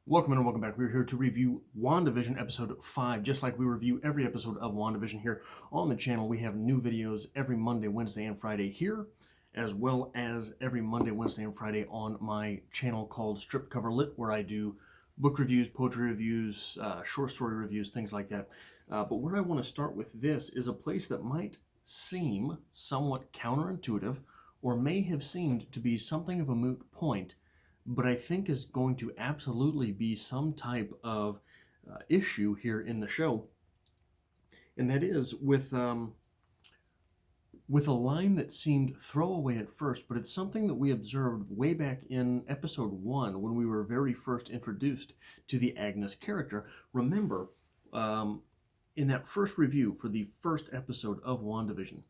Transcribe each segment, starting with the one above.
Welcome and welcome back. We're here to review WandaVision episode 5. Just like we review every episode of WandaVision here on the channel, we have new videos every Monday, Wednesday, and Friday here, as well as every Monday, Wednesday, and Friday on my channel called Strip Cover Lit, where I do book reviews, poetry reviews, short story reviews, things like that. But where I want to start with this is a place that might seem somewhat counterintuitive or may have seemed to be something of a moot point, but I think is going to absolutely be some type of issue here in the show, and that is with a line that seemed throwaway at first, but it's something that we observed way back in episode 1 when we were very first introduced to the Agnes character. Remember, in that first review for the first episode of WandaVision,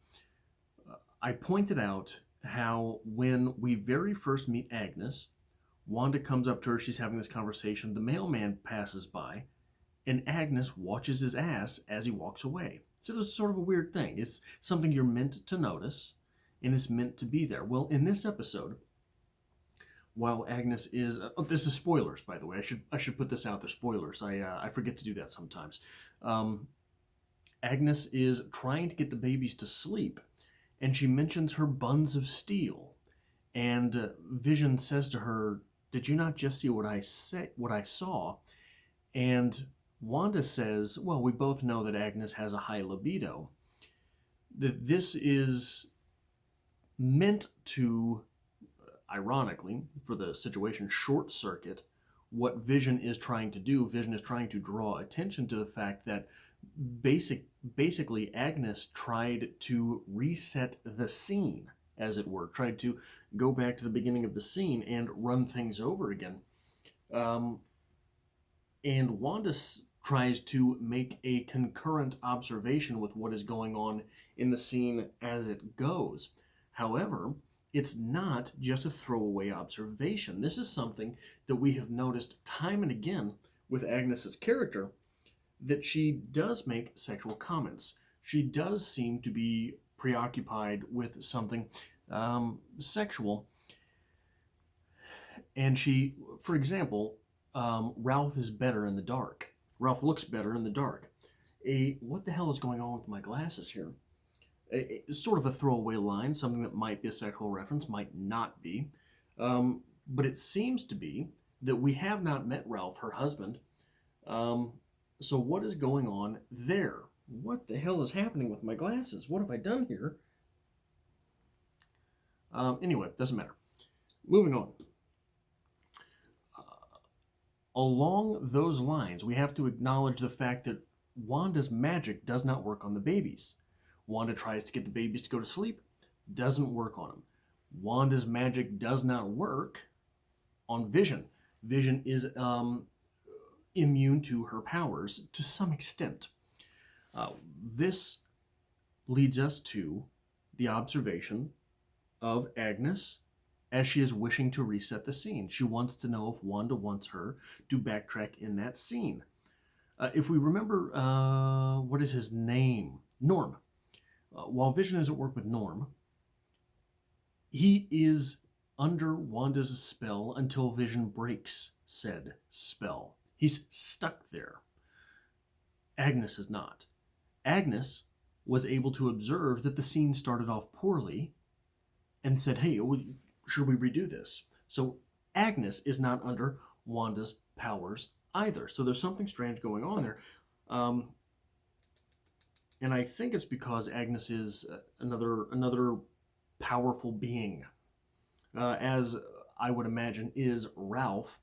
I pointed out how when we very first meet Agnes, Wanda comes up to her, she's having this conversation, the mailman passes by, and Agnes watches his ass as he walks away. So this is sort of a weird thing. It's something you're meant to notice, and it's meant to be there. Well, in this episode, while Agnes is... this is spoilers, by the way. I should put this out there, spoilers. I forget to do that sometimes. Agnes is trying to get the babies to sleep, and she mentions her buns of steel. And Vision says to her, "Did you not just see what I saw?" And Wanda says, well, we both know that Agnes has a high libido. That this is meant to, ironically, for the situation, short circuit what Vision is trying to do. Vision is trying to draw attention to the fact that basically Agnes tried to reset the scene, as it were, tried to go back to the beginning of the scene and run things over again. And Wanda tries to make a concurrent observation with what is going on in the scene as it goes. However, it's not just a throwaway observation. This is something that we have noticed time and again with Agnes's character, that she does make sexual comments. She does seem to be preoccupied with something sexual. And she, for example, Ralph is better in the dark. Ralph looks better in the dark. What the hell is going on with my glasses here? Sort of a throwaway line, something that might be a sexual reference, might not be. But it seems to be that we have not met Ralph, her husband. So what is going on there? What the hell is happening with my glasses? What have I done here? Anyway, doesn't matter. Moving on. Along those lines, we have to acknowledge the fact that Wanda's magic does not work on the babies. Wanda tries to get the babies to go to sleep, doesn't work on them. Wanda's magic does not work on Vision. Vision is immune to her powers to some extent. This leads us to the observation of Agnes as she is wishing to reset the scene. She wants to know if Wanda wants her to backtrack in that scene. If we remember, what is his name? Norm. While Vision is at work with Norm, he is under Wanda's spell until Vision breaks said spell. He's stuck there. Agnes is not. Agnes was able to observe that the scene started off poorly and said, hey, should we redo this? So Agnes is not under Wanda's powers either. So there's something strange going on there. And I think it's because Agnes is another powerful being, as I would imagine is Ralph.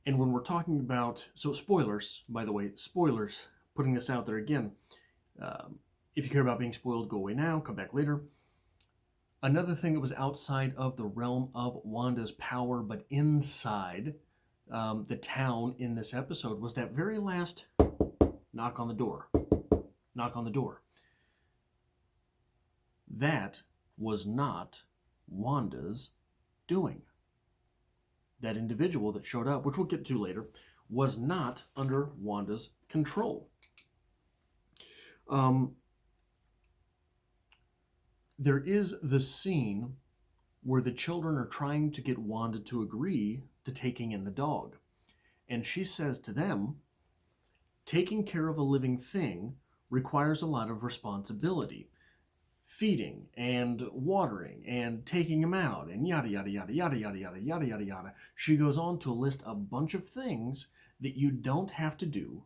And when we're talking about, so spoilers, by the way, spoilers, putting this out there again. If you care about being spoiled, go away now, come back later. Another thing that was outside of the realm of Wanda's power, but inside the town in this episode, was that very last knock on the door. Knock on the door. That was not Wanda's doing. That individual that showed up, which we'll get to later, was not under Wanda's control. There is the scene where the children are trying to get Wanda to agree to taking in the dog. And she says to them, taking care of a living thing requires a lot of responsibility. Feeding and watering and taking him out and yada, yada, yada, yada, yada, yada, yada, yada, yada. She goes on to list a bunch of things that you don't have to do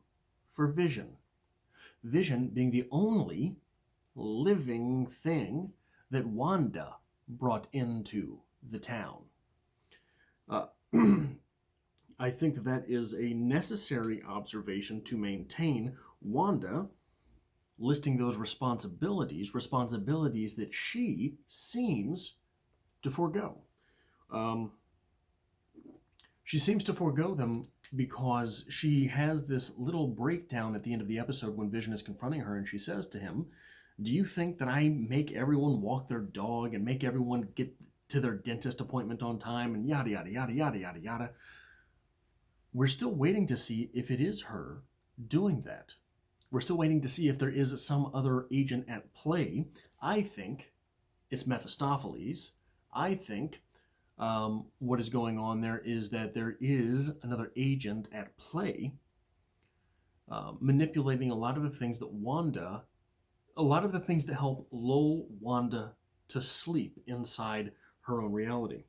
for Vision. Vision being the only living thing that Wanda brought into the town. I think that is a necessary observation to maintain. Wanda listing those responsibilities that she seems to forego. She seems to forego them because she has this little breakdown at the end of the episode when Vision is confronting her, and she says to him, do you think that I make everyone walk their dog and make everyone get to their dentist appointment on time and yada, yada, yada, yada, yada, yada? We're still waiting to see if it is her doing that. We're still waiting to see if there is some other agent at play. I think it's Mephistopheles. I think what is going on there is that there is another agent at play manipulating a lot of the things that help lull Wanda to sleep inside her own reality.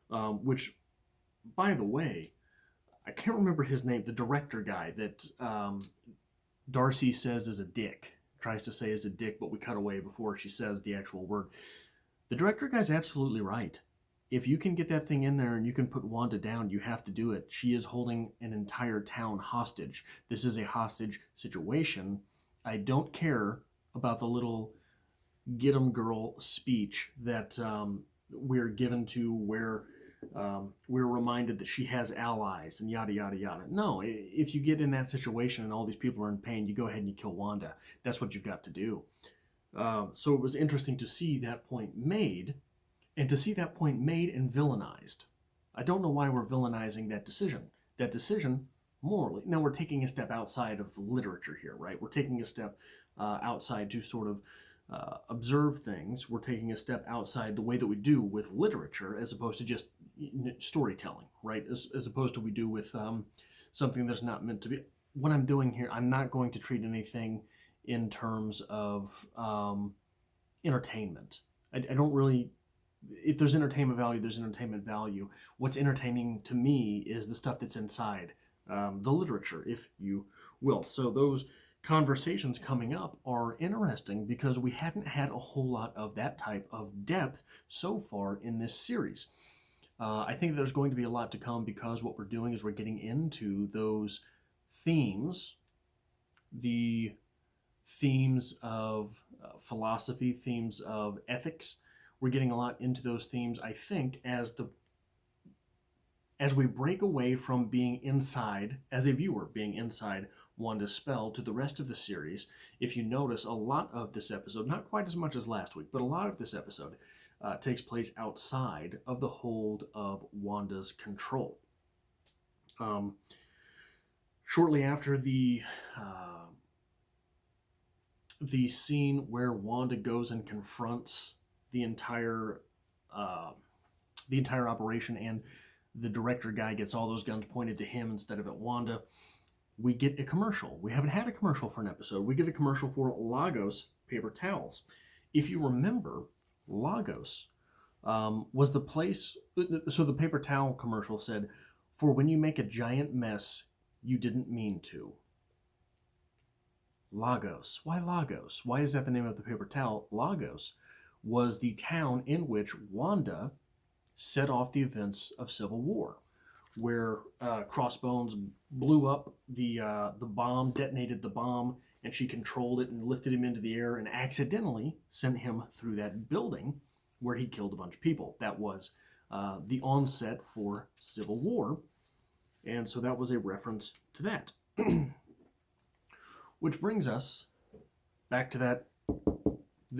Which, by the way, I can't remember his name, the director guy that Darcy says is a dick, tries to say is a dick, but we cut away before she says the actual word. The director guy's absolutely right. If you can get that thing in there and you can put Wanda down, you have to do it. She is holding an entire town hostage. This is a hostage situation. I don't care about the little get 'em girl speech that we're given to where we're reminded that she has allies and yada, yada, yada. No, if you get in that situation and all these people are in pain, you go ahead and you kill Wanda. That's what you've got to do. So it was interesting to see that point made, and to see that point made and villainized. I don't know why we're villainizing that decision. That decision, morally, now we're taking a step outside of literature here, right? We're taking a step outside to sort of observe things. We're taking a step outside the way that we do with literature, as opposed to just storytelling, right? As opposed to we do with something that's not meant to be. What I'm doing here, I'm not going to treat anything in terms of entertainment. I don't really, if there's entertainment value, there's entertainment value. What's entertaining to me is the stuff that's inside the literature, if you will. So those conversations coming up are interesting because we hadn't had a whole lot of that type of depth so far in this series. I think there's going to be a lot to come because what we're doing is we're getting into those themes, the themes of philosophy, themes of ethics. We're getting a lot into those themes, I think, as we break away from being inside, as a viewer, being inside Wanda's spell to the rest of the series. If you notice, a lot of this episode, not quite as much as last week, but a lot of this episode takes place outside of the hold of Wanda's control. Shortly after the scene where Wanda goes and confronts the entire operation, and the director guy gets all those guns pointed to him instead of at Wanda, we get a commercial. We haven't had a commercial for an episode. We get a commercial for Lagos paper towels. If you remember, Lagos was the place, so the paper towel commercial said, for when you make a giant mess you didn't mean to. Lagos. Why Lagos? Why is that the name of the paper towel? Lagos was the town in which Wanda set off the events of Civil War, where Crossbones blew up the bomb, detonated the bomb, and she controlled it and lifted him into the air and accidentally sent him through that building where he killed a bunch of people. That was the onset for Civil War, and so that was a reference to that. Which brings us back to that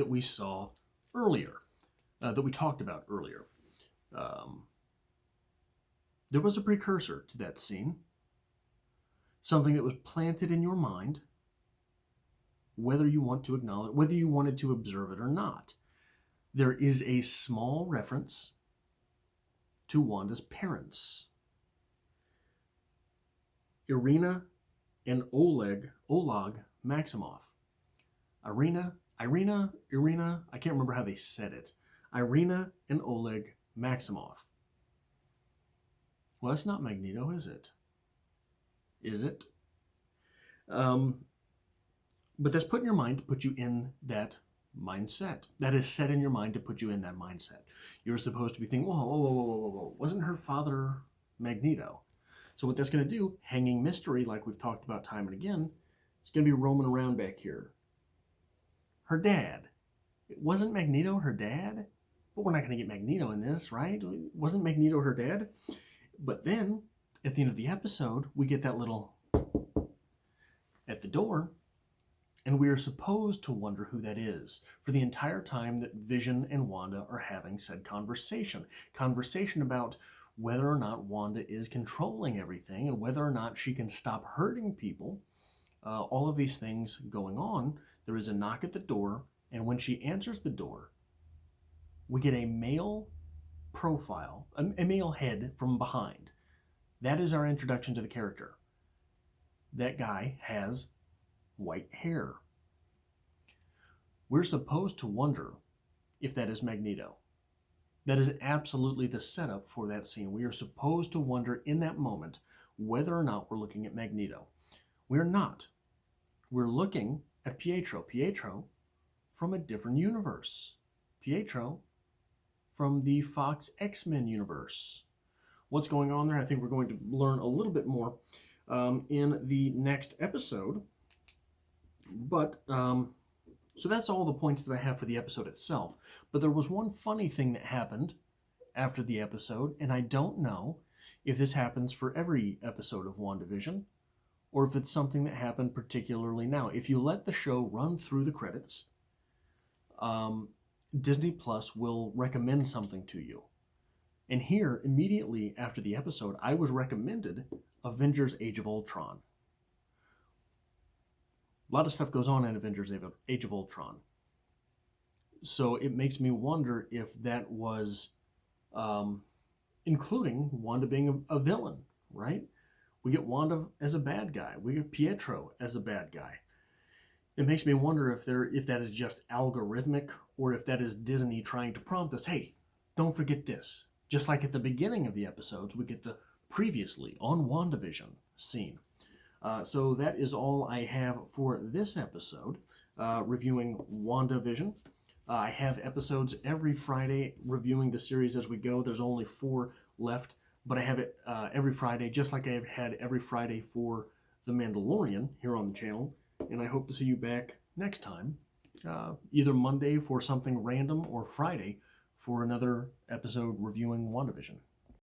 we saw earlier, that we talked about earlier. There was a precursor to that scene, something that was planted in your mind, whether you want to acknowledge, whether you wanted to observe it or not. There is a small reference to Wanda's parents. Irina and Oleg Maximoff. Irina, I can't remember how they said it. Irina and Oleg Maximoff. Well, that's not Magneto, is it? Is it? But that's put in your mind to put you in that mindset. That is set in your mind to put you in that mindset. You're supposed to be thinking, whoa. Wasn't her father Magneto? So what that's going to do, hanging mystery, like we've talked about time and again, it's going to be roaming around back here. Her dad. It wasn't Magneto her dad? But we're not going to get Magneto in this, right? Wasn't Magneto her dad? But then, at the end of the episode, we get that little at the door, and we are supposed to wonder who that is for the entire time that Vision and Wanda are having said conversation. Conversation about whether or not Wanda is controlling everything and whether or not she can stop hurting people. All of these things going on. There is a knock at the door, and when she answers the door, we get a male profile, a male head from behind. That is our introduction to the character. That guy has white hair. We're supposed to wonder if that is Magneto. That is absolutely the setup for that scene. We are supposed to wonder in that moment whether or not we're looking at Magneto. We're not. We're looking at Pietro. Pietro from a different universe. Pietro from the Fox X-Men universe. What's going on there? I think we're going to learn a little bit more in the next episode. But, so that's all the points that I have for the episode itself. But there was one funny thing that happened after the episode, and I don't know if this happens for every episode of WandaVision, or if it's something that happened particularly now. If you let the show run through the credits, Disney Plus will recommend something to you. And here, immediately after the episode, I was recommended Avengers Age of Ultron. A lot of stuff goes on in Avengers Age of Ultron. So it makes me wonder if that was including Wanda being a villain, right? We get Wanda as a bad guy. We get Pietro as a bad guy. It makes me wonder if that is just algorithmic or if that is Disney trying to prompt us, hey, don't forget this. Just like at the beginning of the episodes, we get the previously on WandaVision scene. So that is all I have for this episode, reviewing WandaVision. I have episodes every Friday reviewing the series as we go. There's only 4 left, but I have it every Friday, just like I've had every Friday for The Mandalorian here on the channel. And I hope to see you back next time, either Monday for something random or Friday for another episode reviewing WandaVision.